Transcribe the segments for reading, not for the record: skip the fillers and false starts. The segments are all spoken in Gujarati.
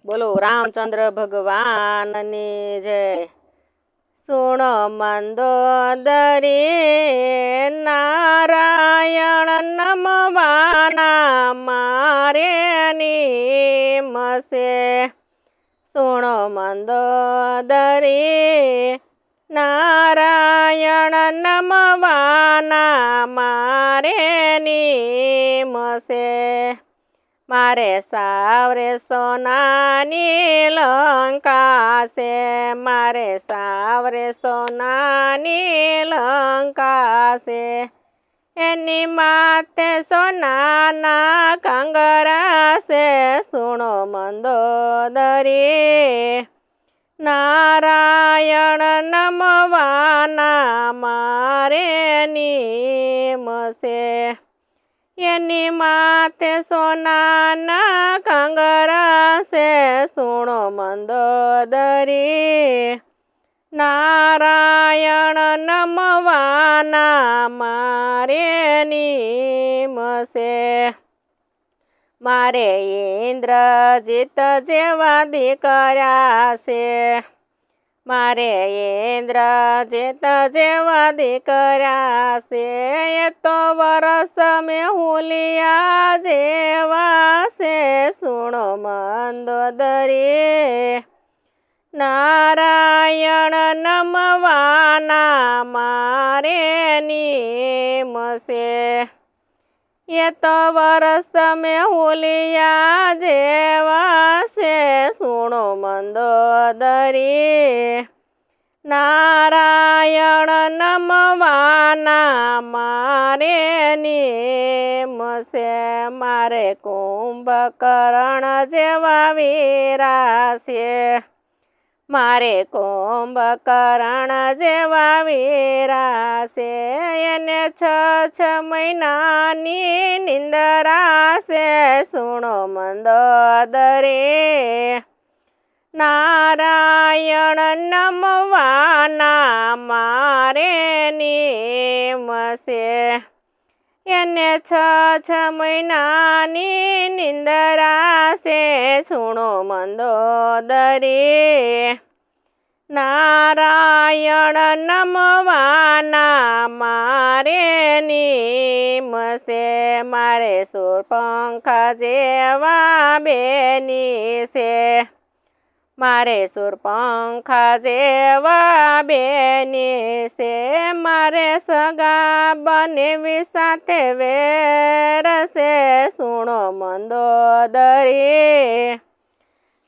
બોલો રામચંદ્ર ભગવાનની જય। સુણ મંદોદરી નારાયણ નમવાના મારે નિમશે। સુણ મંદોદરી નારાયણ નમવાના મારે નિમશે। મારે સાવરે સોનાની લંકા છે, મારે સાવરે સોનાની લંકા છે। એની માથે સોનાના કાંગરા છે, સુણો મંદોદરી નારાયણ નમવાના મારે નિમશે। એની માથે સોનાના કાંગરા છે, સુણો મંદોદરી નારાયણ નમવાના મારે નિમશે। મારે ઇન્દ્રજીત જેવા દીકરા છે, મારે ઇન્દ્રજીત જેવા દીકરા છે। એ તો વરસ મેહુલિયા જેવા છે, સુણો મંદોદરી નારાયણ નમવાના મારે નિમશે। એ તો વરસ મેહુલિયા જેવા છે, સુણો મંદોદરી નારાયણ નમવાના મારે નિમશે। મારે કુંભકર્ણ જેવા વીરા છે, મારે કુંભકર્ણ જેવા વીરા છે। એને 6 મહિનાની નિંદરા છે, સુણો મંદોદરી નારાયણ નમવાના મારે નિમશે। એને 6 મહિનાની નિંદરા છે, સુણો મંદોદરી નારાયણ નમવાના મારે નિમશે। મારે શૂર્પણખા જેવા બેની છે, મારે શૂર્પણખા જેવા બેની છે। મારે સગા બનેવી સાથે વેર છે, સુણો મંદોદરી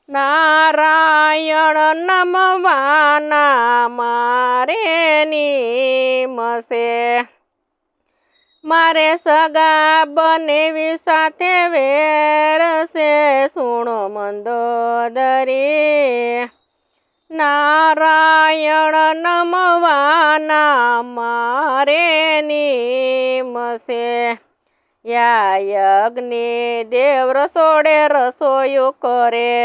નારાયણ નમવાના મારે નિમશે। મારે સગા બનેવી સાથે વેર છે, સુણો મંદોદરી નારાયણ નમવાના મારે નિમશે। યા યજ્ઞ દેવ રસોડે રસોયું કરે,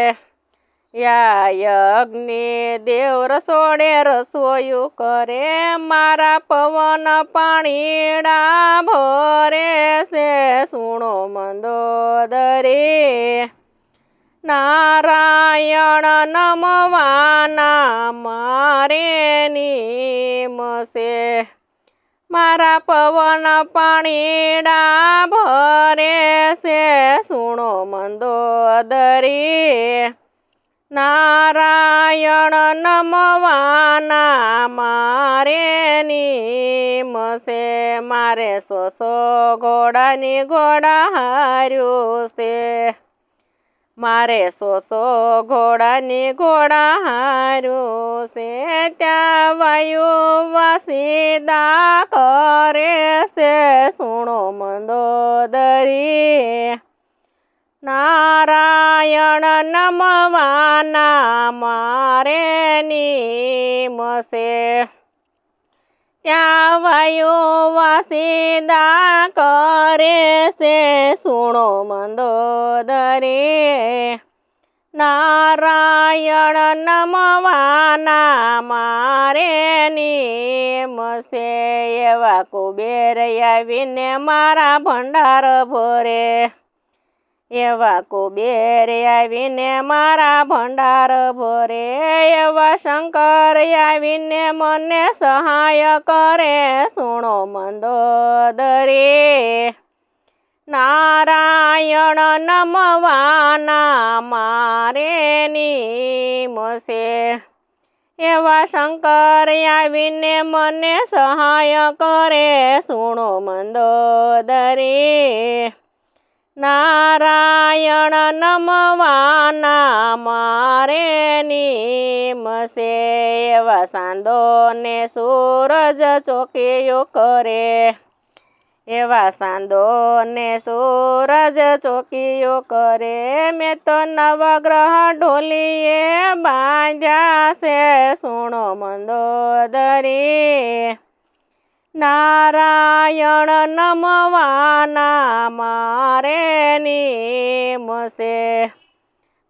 યા યજ્ઞ દેવ રસોડે રસોયું કરે। મારા પવન પાણીડા ભરે છે, સુણો મંદોદરી નારાયણ નમવાના મારે નિમશે। મારા પવન પાણીડા ભરે છે, સુણો મંદોદરી નારાયણ નમવાના મારે નિમશે। મારે 100 ઘોડાની ઘોડા હાર્યું છે, મારે 100 ઘોડાની ઘોડા હાર્યું છે। ત્યાં વાયુ વાસીદા કરે છે, સુણો મંદોદરી નારાયણ નમવાના મારે નિમશે। ત્યાં વાયુ વાસીદા કરે છે, સુણો મંદોદરી નારાયણ નમવાના મારે નિમશે। એવા કુબેર આવીને મારા ભંડાર ભરે, એવા કુબેર આવીને મારા ભંડાર ભરે, એવા શંકર આવીને મને સહાય કરે, સુણો મંદોદરી. નારાયણ નમવાના મારે નિમશે, એવા શંકર આવીને મને સહાય કરે, સુણો મંદોદરી. નારાયણ નમવાના મારે નિમશે, એવા સાંદોને સૂરજ ચોકીયો કરે, એવા સાંદોને સૂરજ ચોકીયો કરે. મેં તો નવગ્રહ ઢોલીએ બાંધ્યા છે, સુણો મંદોદરી. નારાયણ નમવાના મારે નિમશે,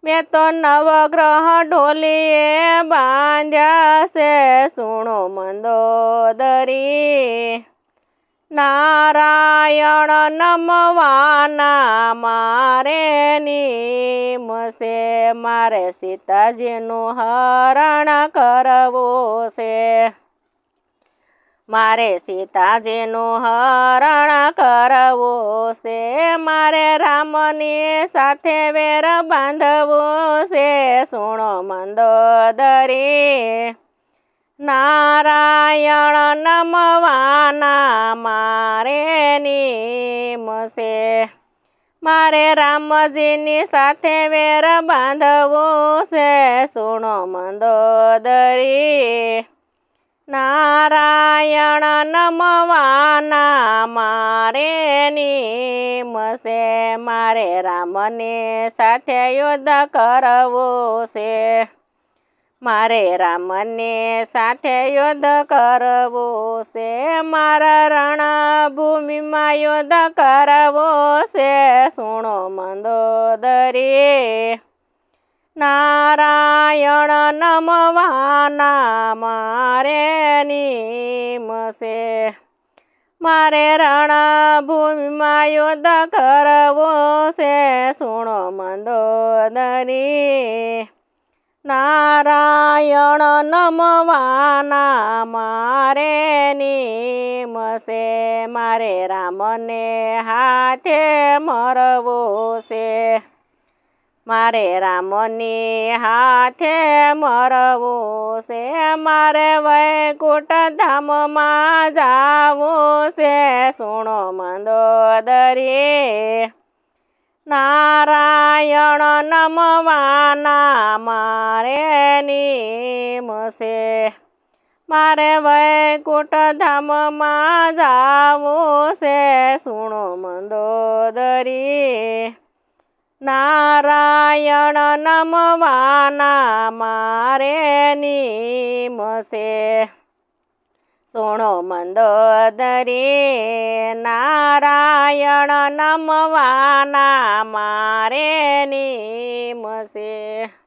મેં તો નવગ્રહ ઢોલીએ બાંધ્યા છે, સુણો મંદોદરી. નારાયણ નમવાના મારે નિમશે, મારે સીતાજીનું હરણ કરવું છે, મારે સીતાજીનું હરણ કરવું છે, મારે રામની સાથે વેર બાંધવું છે, સુણો મંદોદરી. નારાયણ નમવાના મારે નિમશે, મારે રામજીની સાથે વેર બાંધવું છે, સુણો મંદોદરી. નારાયણ નમવાના મારે નિમશે, મારે રામની સાથે યુદ્ધ કરવું છે, મારે રામની સાથે યુદ્ધ કરવું છે, મારા રણભૂમિમાં યુદ્ધ કરવું છે, સુણો મંદોદરી. નારાયણ નમવાના મારે નિમશે, મારે રણભૂમિમાં યુદ્ધ કરવું છે, સુણો મંદોદરી. નારાયણ નમવાના મારે નિમશે, મારે રામને હાથે મરવું છે, મારે રામની હાથે મરવું છે, મારે વૈકુંઠ ધામમાં જાવું છે, સુણો મંદોદરી. નારાયણ નમવાના મારે નિમશે, મારે વૈકુંઠ ધામમાં જાવું છે, સુણો મંદોદરી. નારાયણ નમવાના મારે નિમશે, સુણો મંદોદરી. નારાયણ નમવાના મારે નિમશે.